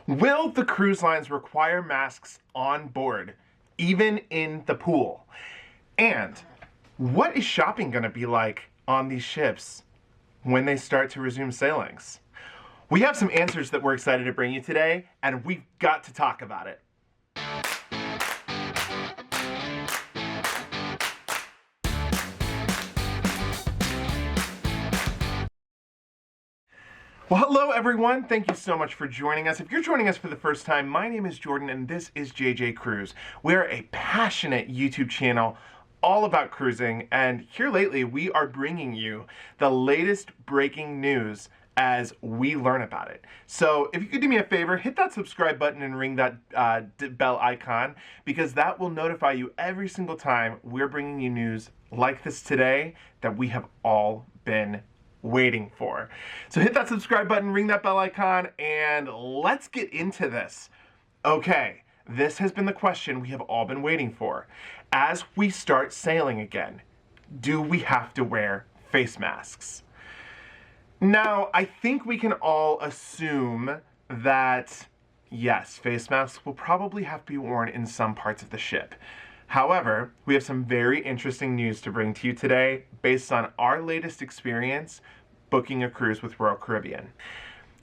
Will the cruise lines require masks on board, even in the pool? And what is shopping going to be like on these ships when they start to resume sailings? We have some answers that we're excited to bring you today, and we've got to talk about it. Well, hello everyone. Thank you so much for joining us. If you're joining us for the first time, my name is Jordan and this is JJ Cruise. We're a passionate YouTube channel all about cruising, and here lately we are bringing you the latest breaking news as we learn about it. So if you could do me a favor, hit that subscribe button and ring that bell icon, because that will notify you every single time we're bringing you news like this today that we have all been waiting for. So hit that subscribe button, ring that bell icon, and let's get into this. Okay, this has been the question we have all been waiting for. As we start sailing again, do we have to wear face masks? Now, I think we can all assume that, yes, face masks will probably have to be worn in some parts of the ship. However, we have some very interesting news to bring to you today based on our latest experience booking a cruise with Royal Caribbean.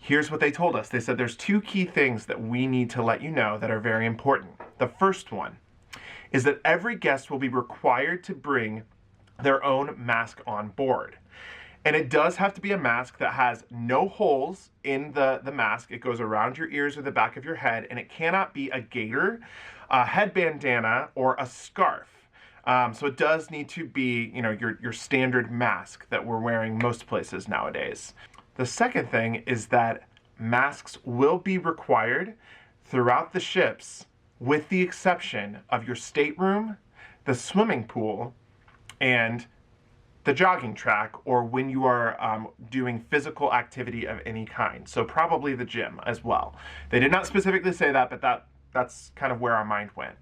Here's what they told us. They said there's two key things that we need to let you know that are very important. The first one is that every guest will be required to bring their own mask on board. And it does have to be a mask that has no holes in the mask. It goes around your ears or the back of your head, and it cannot be a gaiter, a head bandana, or a scarf. So it does need to be, your standard mask that we're wearing most places nowadays. The second thing is that masks will be required throughout the ships, with the exception of your stateroom, the swimming pool, and the jogging track, or when you are doing physical activity of any kind. So probably the gym as well. They did not specifically say that, but that's kind of where our mind went.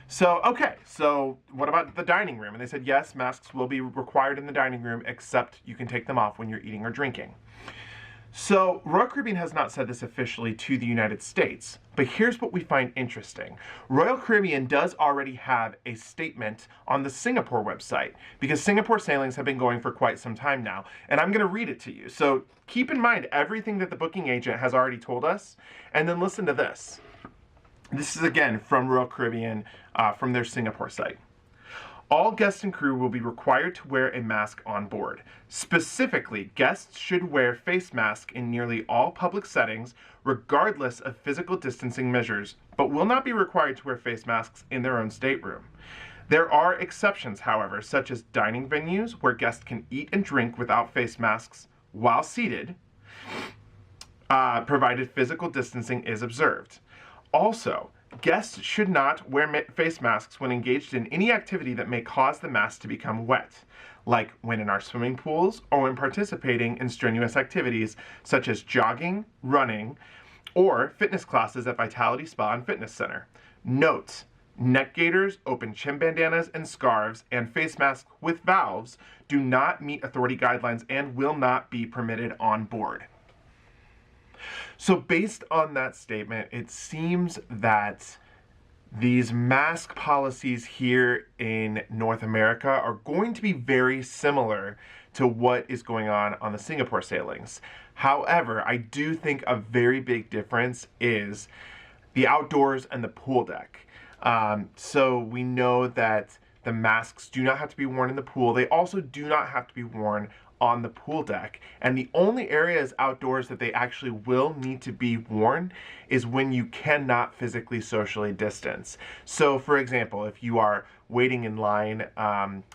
So, okay, so what about the dining room? And they said, yes, masks will be required in the dining room, except you can take them off when you're eating or drinking. So, Royal Caribbean has not said this officially to the United States, but here's what we find interesting. Royal Caribbean does already have a statement on the Singapore website, because Singapore sailings have been going for quite some time now, and I'm going to read it to you. So, keep in mind everything that the booking agent has already told us, and then listen to this. This is again from Royal Caribbean, from their Singapore site. All guests and crew will be required to wear a mask on board. Specifically, guests should wear face masks in nearly all public settings, regardless of physical distancing measures, but will not be required to wear face masks in their own stateroom. There are exceptions, however, such as dining venues where guests can eat and drink without face masks while seated, provided physical distancing is observed. Also, guests should not wear face masks when engaged in any activity that may cause the mask to become wet, like when in our swimming pools or when participating in strenuous activities such as jogging, running, or fitness classes at Vitality Spa and Fitness Center. Note, neck gaiters, open chin bandanas and scarves, and face masks with valves do not meet authority guidelines and will not be permitted on board. So based on that statement, it seems that these mask policies here in North America are going to be very similar to what is going on the Singapore sailings. However, I do think a very big difference is the outdoors and the pool deck. So we know that the masks do not have to be worn in the pool. They also do not have to be worn on the pool deck, and the only areas outdoors that they actually will need to be worn is when you cannot physically socially distance. So for example, if you are waiting in line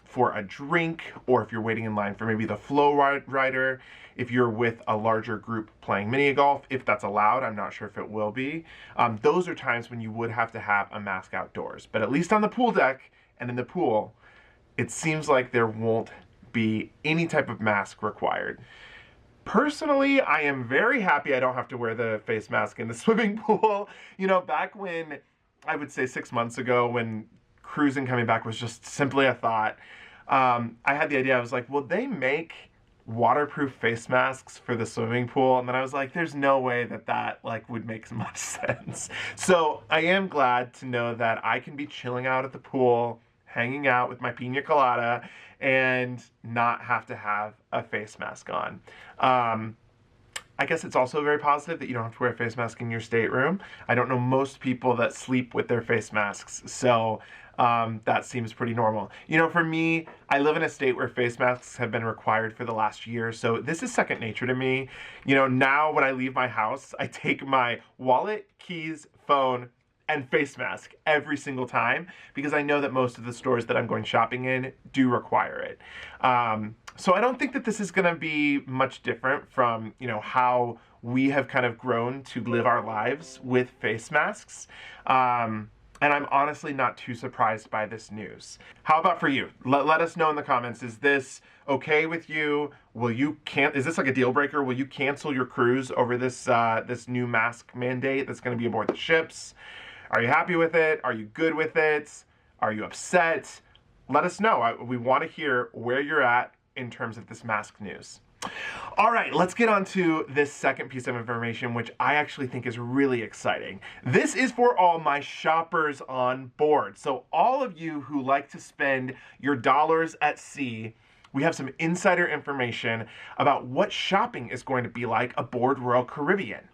for a drink, or if you're waiting in line for maybe the flow rider, if you're with a larger group playing mini golf, if that's allowed, I'm not sure if it will be, those are times when you would have to have a mask outdoors. But at least on the pool deck and in the pool, it seems like there won't be any type of mask required. Personally, I am very happy I don't have to wear the face mask in the swimming pool. Back when, I would say 6 months ago, when cruising coming back was just simply a thought, I had the idea, I was like, will they make waterproof face masks for the swimming pool, and then I was like, there's no way that like would make much sense. So I am glad to know that I can be chilling out at the pool, hanging out with my pina colada, and not have to have a face mask on. I guess it's also very positive that you don't have to wear a face mask in your stateroom. I don't know most people that sleep with their face masks, so that seems pretty normal. You know, for me, I live in a state where face masks have been required for the last year, so this is second nature to me. You know, now when I leave my house, I take my wallet, keys, phone, and face mask every single time because I know that most of the stores that I'm going shopping in do require it. So I don't think that this is going to be much different from, you know, how we have kind of grown to live our lives with face masks. And I'm honestly not too surprised by this news. How about for you? Let us know in the comments. Is this okay with you? Is this like a deal breaker? Will you cancel your cruise over this this new mask mandate that's going to be aboard the ships? Are you happy with it? Are you good with it? Are you upset? Let us know. We want to hear where you're at in terms of this mask news. All right, let's get on to this second piece of information, which I actually think is really exciting. This is for all my shoppers on board. So all of you who like to spend your dollars at sea, we have some insider information about what shopping is going to be like aboard Royal Caribbean.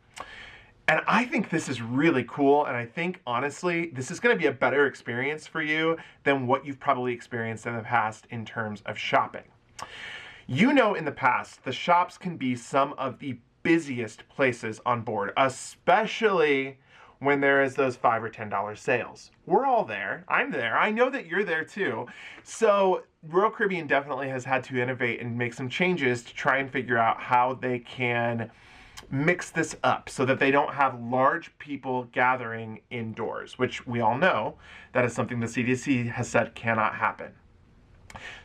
And I think this is really cool, and I think, honestly, this is going to be a better experience for you than what you've probably experienced in the past in terms of shopping. You know, in the past, the shops can be some of the busiest places on board, especially when there is those $5 or $10 sales. We're all there. I'm there. I know that you're there too. So Royal Caribbean definitely has had to innovate and make some changes to try and figure out how they can mix this up so that they don't have large people gathering indoors, which we all know that is something the CDC has said cannot happen.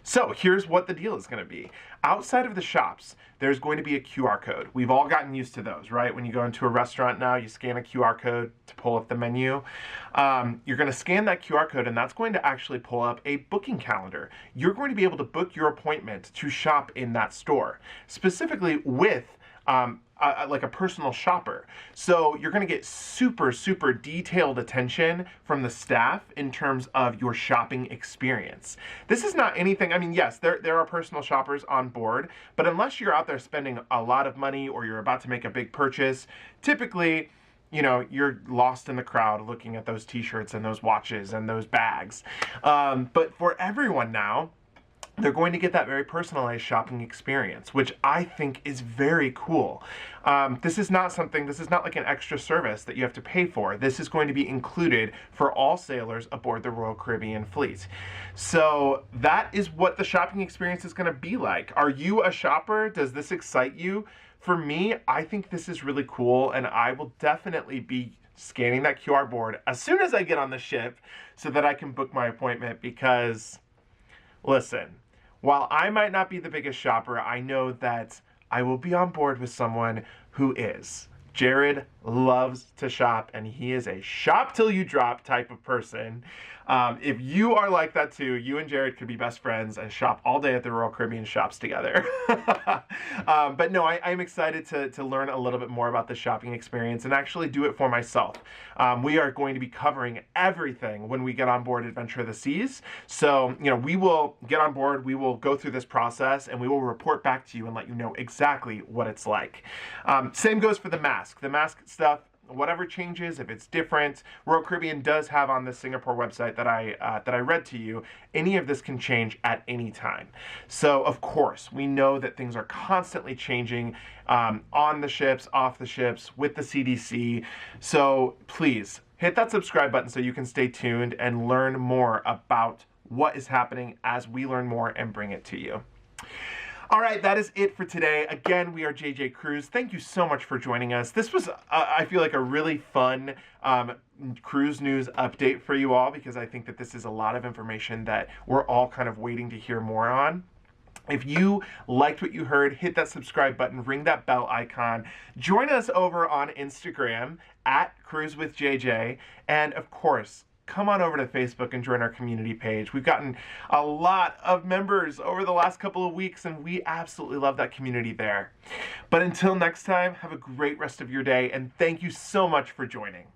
So here's what the deal is going to be. Outside of the shops, there's going to be a QR code. We've all gotten used to those, right? When you go into a restaurant now, you scan a QR code to pull up the menu. You're going to scan that QR code, and that's going to actually pull up a booking calendar. You're going to be able to book your appointment to shop in that store, specifically with like a personal shopper. So you're going to get super, super detailed attention from the staff in terms of your shopping experience. This is not anything, I mean, yes, there are personal shoppers on board, but unless you're out there spending a lot of money or you're about to make a big purchase, typically, you know, you're lost in the crowd looking at those t-shirts and those watches and those bags. But for everyone now, they're going to get that very personalized shopping experience, which I think is very cool. This is not like an extra service that you have to pay for. This is going to be included for all sailors aboard the Royal Caribbean fleet. So that is what the shopping experience is going to be like. Are you a shopper? Does this excite you? For me, I think this is really cool, and I will definitely be scanning that QR board as soon as I get on the ship so that I can book my appointment because, listen, while I might not be the biggest shopper, I know that I will be on board with someone who is. Jared loves to shop, and he is a shop till you drop type of person. If you are like that too, you and Jared could be best friends and shop all day at the Royal Caribbean shops together. But no, I'm excited to learn a little bit more about the shopping experience and actually do it for myself. We are going to be covering everything when we get on board Adventure of the Seas. So, you know, we will get on board, we will go through this process, and we will report back to you and let you know exactly what it's like. Same goes for the mask. The mask stuff, whatever changes, if it's different, Royal Caribbean does have on the Singapore website that I read to you, any of this can change at any time. So, of course, we know that things are constantly changing on the ships, off the ships, with the CDC. So, please, hit that subscribe button so you can stay tuned and learn more about what is happening as we learn more and bring it to you. All right, that is it for today. Again, we are JJ Cruise. Thank you so much for joining us. This was, I feel like, a really fun cruise news update for you all because I think that this is a lot of information that we're all kind of waiting to hear more on. If you liked what you heard, hit that subscribe button, ring that bell icon. Join us over on Instagram at Cruise with JJ. And of course, come on over to Facebook and join our community page. We've gotten a lot of members over the last couple of weeks, and we absolutely love that community there. But until next time, have a great rest of your day, and thank you so much for joining.